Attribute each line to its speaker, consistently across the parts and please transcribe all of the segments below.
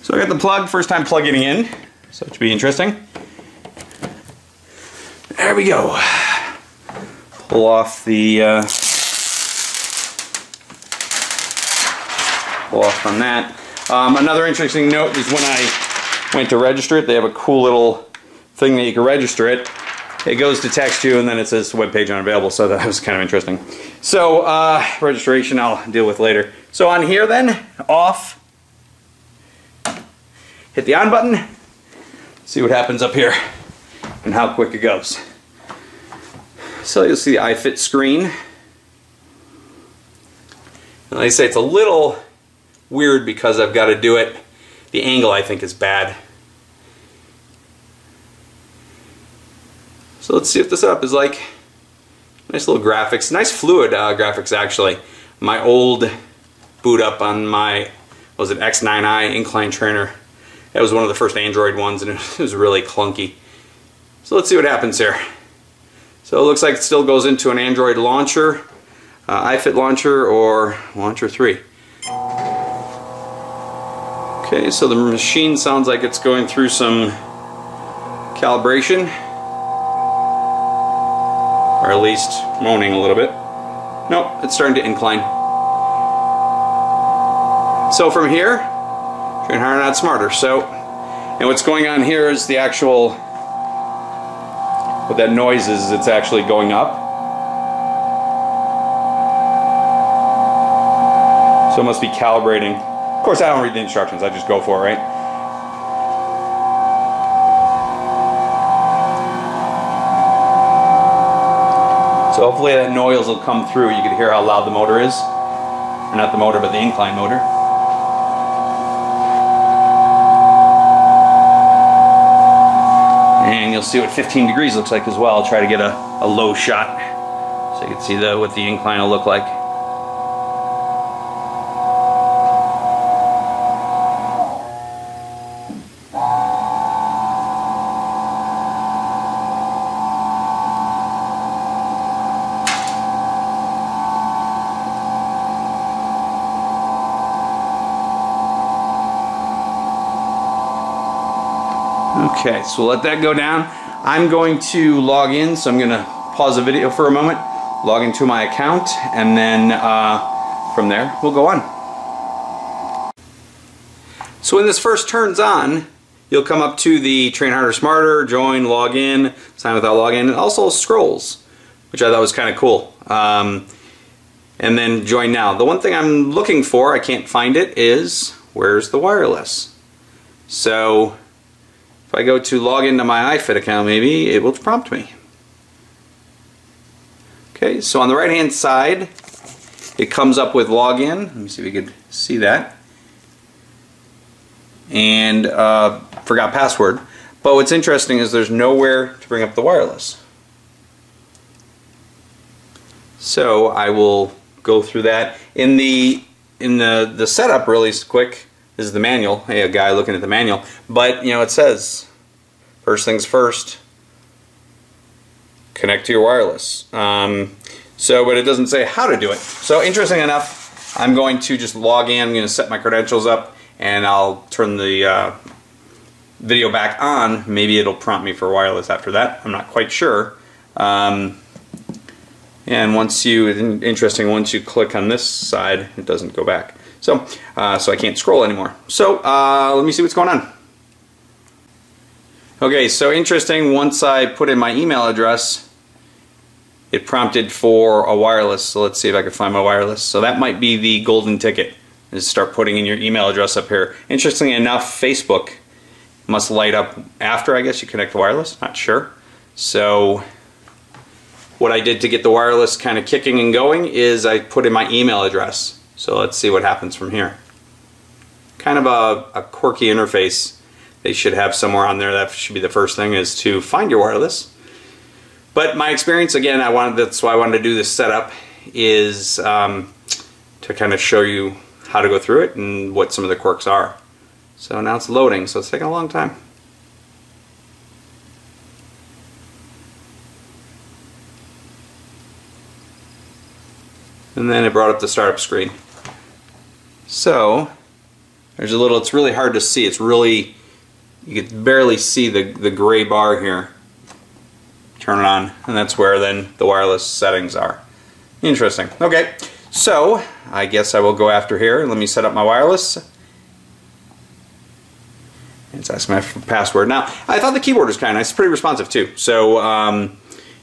Speaker 1: So I got the plug, first time plugging it in, so it should be interesting. There we go. Pull off the pull off on that. Another interesting note is when I went to register it, they have a cool little thing that you can register it. It goes to text you and then it says web page unavailable, so that was kind of interesting. So registration I'll deal with later. So on here then, off. Hit the on button, see what happens up here and how quick it goes. So you'll see the iFit screen. And like I say, it's a little weird because I've got to do it. The angle I think is bad. So let's see what the setup is like. Nice little graphics, nice fluid graphics actually. My old boot up on my, what was it, X9i incline trainer. That was one of the first Android ones and it was really clunky. So let's see what happens here. So it looks like it still goes into an Android launcher, iFit launcher or launcher 3. Okay, so the machine sounds like it's going through some calibration, or at least moaning a little bit. Nope, it's starting to incline. So from here, train harder, not smarter. So, and what's going on here is the actual, what that noise is, it's actually going up. So it must be calibrating. Of course, I don't read the instructions, I just go for it, right? So hopefully that noise will come through. You can hear how loud the motor is. Or not the motor, but the incline motor. And you'll see what 15 degrees looks like as well. I'll try to get a low shot so you can see what the incline will look like. Okay, so we'll let that go down. I'm going to log in, so I'm going to pause the video for a moment, log into my account, and then from there we'll go on. So when this first turns on, you'll come up to the Train Harder Smarter, join, log in, sign without login, and also scrolls, which I thought was kind of cool. And then join now. The one thing I'm looking for, I can't find it, is where's the wireless? So if I go to log into my iFit account, maybe it will prompt me. Okay, so on the right hand side it comes up with login. Let me see if you could see that. And forgot password. But what's interesting is there's nowhere to bring up the wireless. So I will go through that. In the setup really quick, this is the manual. Hey, a guy looking at the manual. But, you know, it says, first things first, connect to your wireless. But it doesn't say how to do it. So, interesting enough, I'm going to just log in. I'm going to set my credentials up, and I'll turn the video back on. Maybe it'll prompt me for wireless after that. I'm not quite sure. And once you click on this side, it doesn't go back. So I can't scroll anymore. So let me see what's going on. Okay, so interesting, once I put in my email address, it prompted for a wireless. So let's see if I can find my wireless. So that might be the golden ticket, is start putting in your email address up here. Interestingly enough, Facebook must light up after, I guess, you connect the wireless. Not sure. So what I did to get the wireless kind of kicking and going is I put in my email address. So let's see what happens from here. Kind of a quirky interface. They should have somewhere on there. That should be the first thing, is to find your wireless. But my experience, again, that's why I wanted to do this setup, is to kind of show you how to go through it and what some of the quirks are. So now it's loading, so it's taking a long time. And then it brought up the startup screen. So There's a little, it's really hard to see. It's really, you can barely see the gray bar here. Turn it on, and that's where then the wireless settings are. Interesting. Okay, so I guess I will go after here. Let me set up my wireless. It's asking me for password. Now, I thought the keyboard was kind of nice. It's pretty responsive too. So, and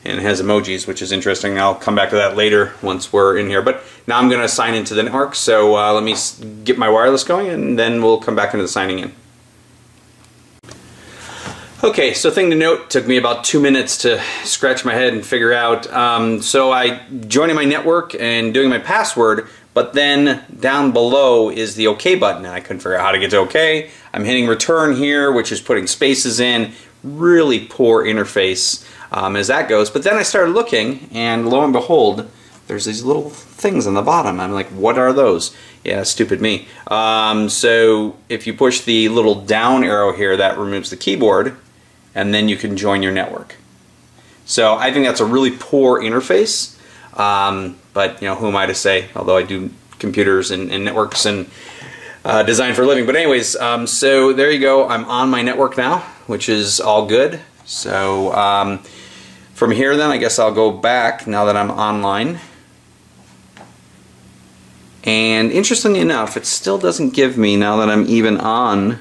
Speaker 1: it has emojis, which is interesting. I'll come back to that later once we're in here. But now I'm going to sign into the network. So let me get my wireless going, and then we'll come back into the signing in. Okay, so thing to note, took me about 2 minutes to scratch my head and figure out. So I joining my network and doing my password, but then down below is the OK button, and I couldn't figure out how to get to OK. I'm hitting return here, which is putting spaces in. Really poor interface as that goes. But then I started looking, and lo and behold, there's these little things on the bottom. I'm like, what are those? Yeah, stupid me. So if you push the little down arrow here, that removes the keyboard, and then you can join your network. So I think that's a really poor interface, but you know, who am I to say, although I do computers and networks and design for a living. But anyways, so there you go. I'm on my network now, which is all good. So from here then, I guess I'll go back now that I'm online. And interestingly enough, it still doesn't give me, now that I'm even on,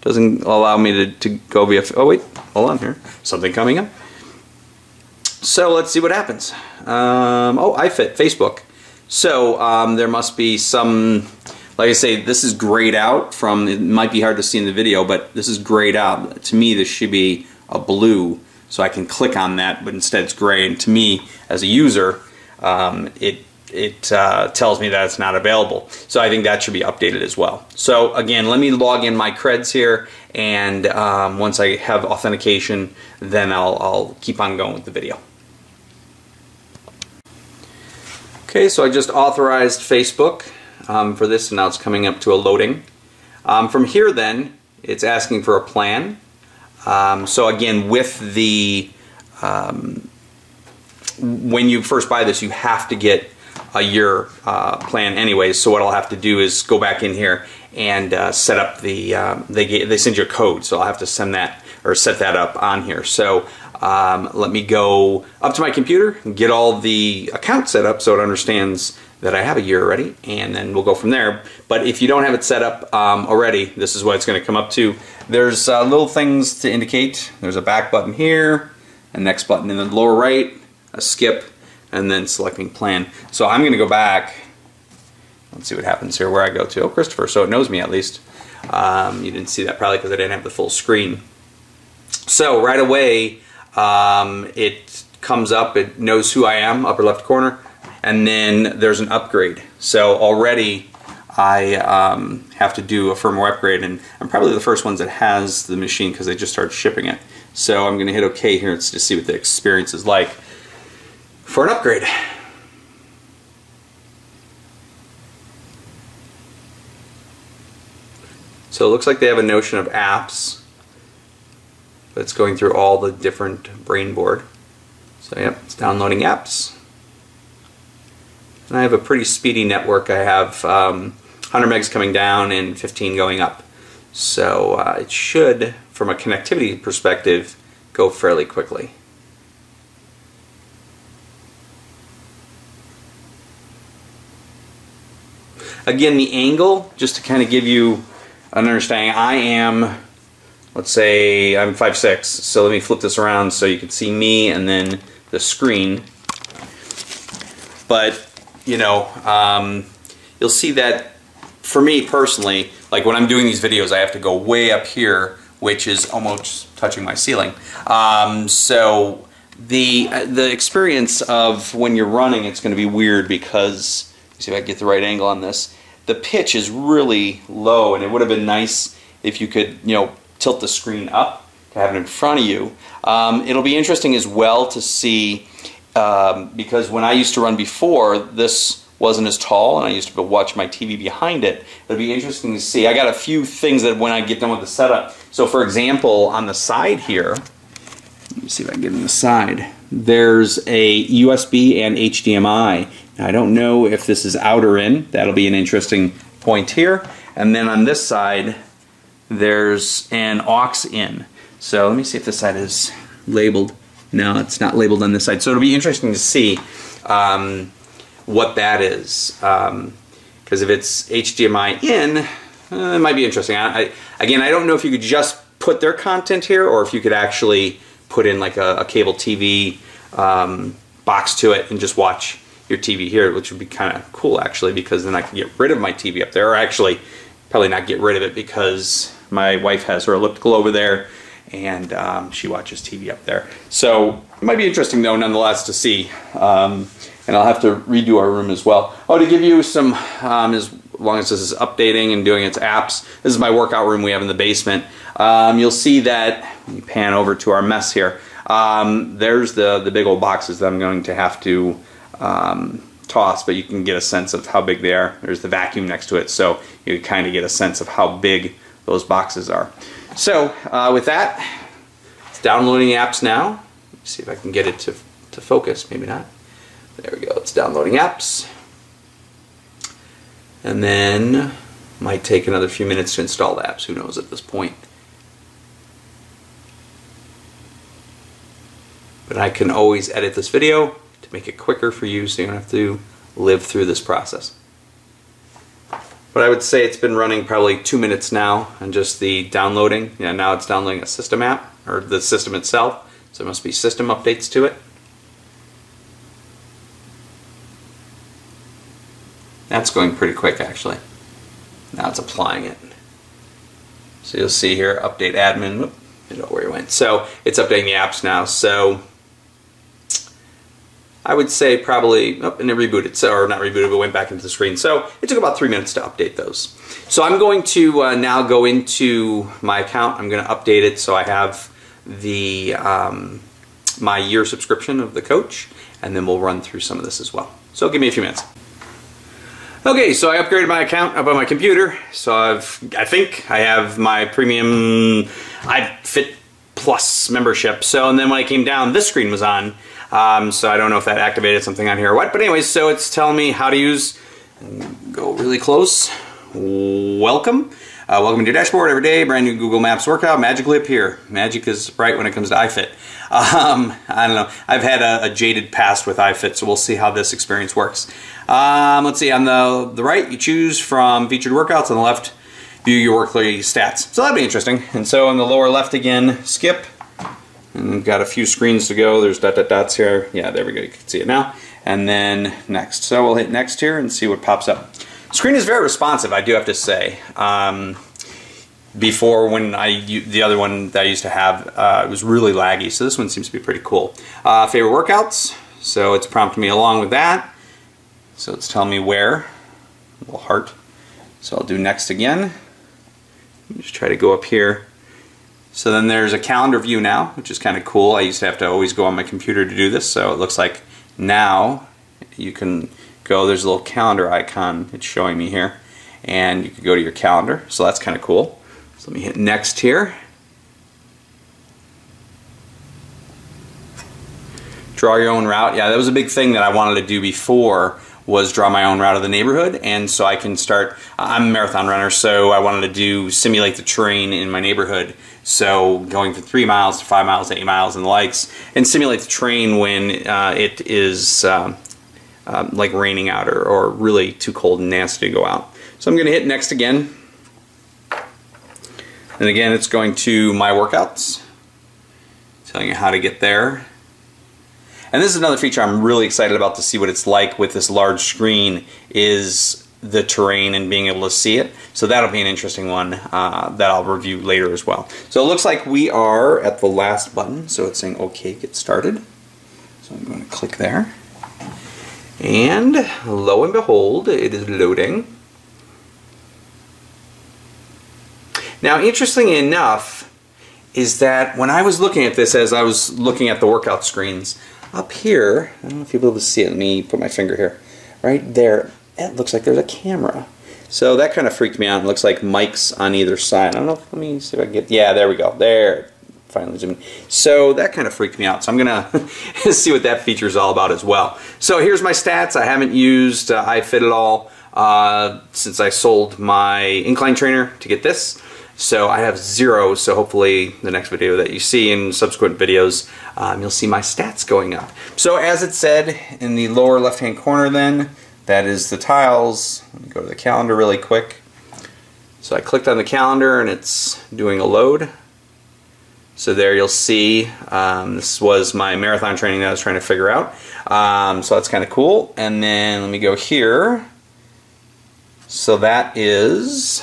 Speaker 1: doesn't allow me to go via, oh wait, hold on here, something coming up. So let's see what happens. Oh, iFit, Facebook. So there must be some, like I say, this is grayed out from, it might be hard to see in the video, but this is grayed out. To me, this should be a blue, so I can click on that, but instead it's gray. And to me, as a user, it tells me that it's not available. So I think that should be updated as well. So again, let me log in my creds here, and once I have authentication, then I'll keep on going with the video. Okay, so I just authorized Facebook for this, and now it's coming up to a loading. From here then, it's asking for a plan. So again, with the, when you first buy this, you have to get a year plan anyways. So what I'll have to do is go back in here and set up the, they send you a code, so I'll have to send that or set that up on here. So let me go up to my computer and get all the accounts set up so it understands that I have a year already, and then we'll go from there. But if you don't have it set up already, this is what it's going to come up to. There's little things to indicate. There's a back button here, a next button in the lower right, a skip, and then selecting plan. So I'm going to go back. Let's see what happens here where I go to. Oh, Christopher, so it knows me at least. You didn't see that probably because I didn't have the full screen. So right away, it comes up, it knows who I am, upper left corner, and then there's an upgrade. So already I have to do a firmware upgrade, and I'm probably the first ones that has the machine because they just started shipping it. So I'm going to hit OK here to see what the experience is like for an upgrade. So it looks like they have a notion of apps, but it's going through all the different brain board. So yep, it's downloading apps. And I have a pretty speedy network. I have 100 megs coming down and 15 going up. So it should, from a connectivity perspective, go fairly quickly. Again, the angle, just to kind of give you an understanding, I am, let's say I'm 5'6", so let me flip this around so you can see me and then the screen. But, you know, you'll see that for me personally, like when I'm doing these videos, I have to go way up here, which is almost touching my ceiling. So the experience of when you're running, it's going to be weird because, see if I can get the right angle on this, the pitch is really low, and it would have been nice if you could, you know, tilt the screen up to have it in front of you. It'll be interesting as well to see, because when I used to run before, this wasn't as tall, and I used to watch my TV behind it. It'll be interesting to see. I got a few things that when I get done with the setup. So for example, on the side here, let me see if I can get on the side, there's a USB and HDMI. Now, I don't know if this is out or in. That'll be an interesting point here. And then on this side, there's an aux in. So let me see if this side is labeled. No, it's not labeled on this side. So it'll be interesting to see what that is. Because if it's HDMI in, it might be interesting. Again, I don't know if you could just put their content here or if you could actually put in like a cable TV box to it and just watch your TV here, which would be kind of cool actually, because then I can get rid of my TV up there, or actually probably not get rid of it because my wife has her elliptical over there and she watches TV up there. So it might be interesting though nonetheless to see, and I'll have to redo our room as well. Oh, to give you some, as long as this is updating and doing its apps, this is my workout room we have in the basement. You'll see that, when you pan over to our mess here, there's the big old boxes that I'm going to have to toss, but you can get a sense of how big they are. There's the vacuum next to it, so you kind of get a sense of how big those boxes are. So with that, it's downloading apps now. Let's see if I can get it to focus, maybe not. There we go, it's downloading apps. And then might take another few minutes to install the apps, who knows at this point. But I can always edit this video to make it quicker for you so you don't have to live through this process. But I would say it's been running probably 2 minutes now on just the downloading. Yeah, now it's downloading a system app, or the system itself, so there must be system updates to it. That's going pretty quick actually. Now it's applying it. So you'll see here, update admin, whoop, I don't know where it went. So it's updating the apps now. So I would say probably, oh, and it rebooted, so, or not rebooted, but went back into the screen. So it took about 3 minutes to update those. So I'm going to now go into my account. I'm going to update it so I have the my year subscription of the coach, and then we'll run through some of this as well. So give me a few minutes. Okay, so I upgraded my account up on my computer. So I think I have my premium iFit Plus membership. So, and then when I came down, this screen was on. So I don't know if that activated something on here or what. But anyways, so it's telling me how to use, go really close. Welcome. Welcome to your dashboard every day. Brand new Google Maps workout magically appear. Magic is right when it comes to iFit. I don't know. I've had a jaded past with iFit, so we'll see how this experience works. Let's see. On the right, you choose from featured workouts. On the left, view your weekly stats. So that'll be interesting. And so on the lower left again, skip. And we've got a few screens to go. There's dots here. Yeah, there we go. You can see it now. And then next. So we'll hit next here and see what pops up. Screen is very responsive, I do have to say. Before, when the other one that I used to have, it was really laggy, so this one seems to be pretty cool. Favorite workouts, so it's prompting me along with that. So it's telling me where, a little heart. So I'll do next again. Just try to go up here. So then there's a calendar view now, which is kind of cool. I used to have to always go on my computer to do this, so it looks like now you can go, there's a little calendar icon it's showing me here, and you can go to your calendar, so that's kind of cool. So let me hit next here. Draw your own route. Yeah, that was a big thing that I wanted to do before, was draw my own route of the neighborhood, and so I can start, I'm a marathon runner, so I wanted to simulate the terrain in my neighborhood. So going from 3 miles to 5 miles to 8 miles and the likes, and simulate the terrain when it is like raining out or really too cold and nasty to go out. So I'm going to hit next again. And again, it's going to my workouts, telling you how to get there. And this is another feature I'm really excited about to see what it's like with this large screen, is the terrain and being able to see it. So that'll be an interesting one that I'll review later as well. So it looks like we are at the last button, so it's saying OK, get started. So I'm going to click there. And lo and behold, it is loading. Now, interestingly enough, is that when I was looking at this, as I was looking at the workout screens, up here, I don't know if you'll be able to see it, let me put my finger here, right there, it looks like there's a camera. So that kind of freaked me out. It looks like mics on either side. I don't know, let me see if I can get, yeah, there we go, there, finally zooming. So that kind of freaked me out. So I'm gonna see what that feature is all about as well. So here's my stats. I haven't used iFit at all. since I sold my incline trainer to get this. So I have 0, so hopefully the next video that you see in subsequent videos, you'll see my stats going up. So as it said in the lower left-hand corner then, that is the tiles. Let me go to the calendar really quick. So I clicked on the calendar and it's doing a load. So there you'll see, this was my marathon training that I was trying to figure out. So that's kind of cool. And then let me go here. So that is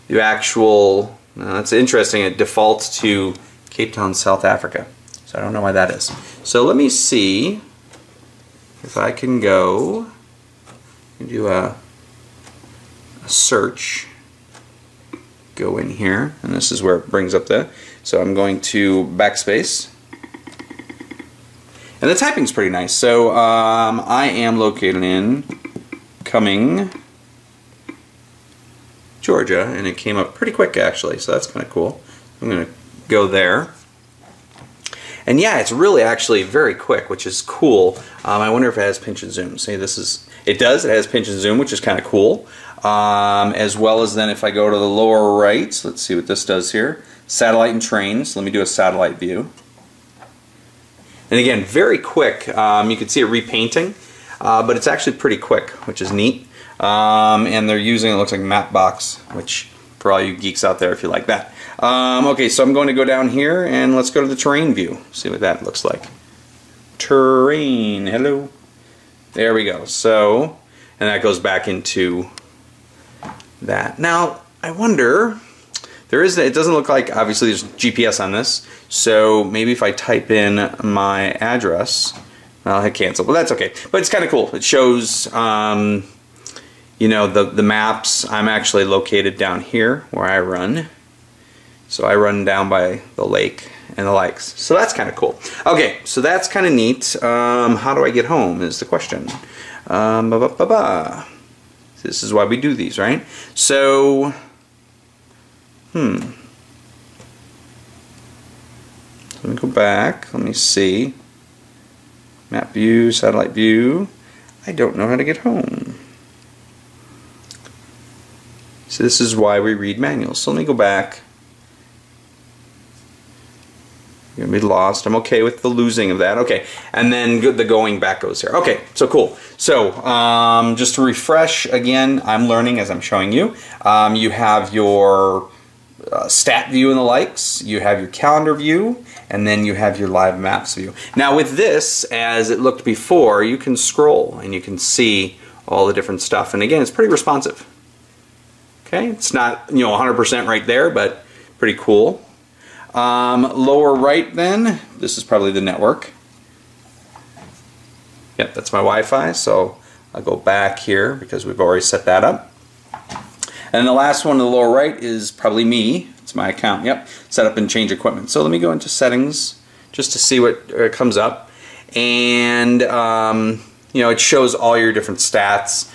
Speaker 1: the actual, that's interesting, it defaults to Cape Town, South Africa. So I don't know why that is. So let me see if I can go and do a search. Go in here, and this is where it brings up the, so I'm going to backspace. And the typing's pretty nice. So I am located in Cumming, Georgia, and it came up pretty quick actually, so that's kind of cool. I'm going to go there. And yeah, it's really actually very quick, which is cool. I wonder if it has pinch and zoom. See, this is, it does, it has pinch and zoom, which is kind of cool. As well as then if I go to the lower right, so let's see what this does here. Satellite and trains, let me do a satellite view. And again, very quick. You can see it repainting, but it's actually pretty quick, which is neat. And they're using, it looks like Mapbox, which for all you geeks out there if you like that. Okay, so I'm going to go down here and let's go to the terrain view. See what that looks like. Terrain, hello. There we go. So, and that goes back into that. Now, I wonder, there is, it doesn't look like, obviously there's GPS on this, so maybe if I type in my address, I'll hit cancel, but that's okay. But it's kind of cool. It shows, you know, the maps. I'm actually located down here where I run. So I run down by the lake and the likes. So that's kind of cool. Okay, so that's kind of neat. How do I get home is the question. This is why we do these, right? So, let me go back. Let me see. Map view, satellite view. I don't know how to get home. So this is why we read manuals. So let me go back. You're gonna be lost. I'm okay with the losing of that. Okay, and then the going back goes here. Okay, so cool. So just to refresh again, I'm learning as I'm showing you. You have your stat view and the likes. You have your calendar view, and then you have your live maps view. Now with this, as it looked before, you can scroll and you can see all the different stuff. And again, it's pretty responsive. Okay, it's not 100% right there, but pretty cool. Lower right then, this is probably the network. Yep, that's my Wi-Fi, so I'll go back here because we've already set that up. And the last one in the lower right is probably me. It's my account, yep. Set up and change equipment. So let me go into settings just to see what comes up. And it shows all your different stats.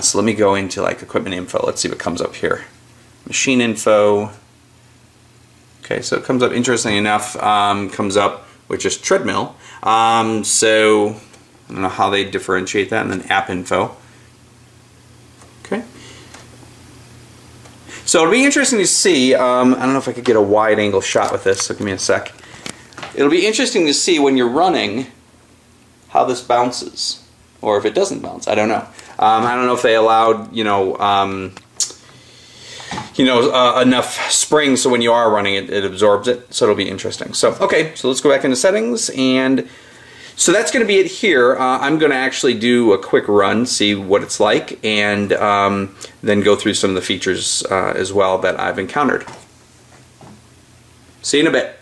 Speaker 1: So let me go into like equipment info. Let's see what comes up here. Machine info. Okay, so it comes up, interesting enough, comes up with just treadmill. So I don't know how they differentiate that. And then app info. Okay. So it'll be interesting to see. I don't know if I could get a wide angle shot with this, so give me a sec. It'll be interesting to see when you're running how this bounces, or if it doesn't bounce. I don't know. I don't know if they allowed, enough spring so when you are running it absorbs it, so it'll be interesting. So okay, so let's go back into settings, and so that's going to be it here. I'm going to actually do a quick run, see what it's like, and then go through some of the features as well that I've encountered. See you in a bit.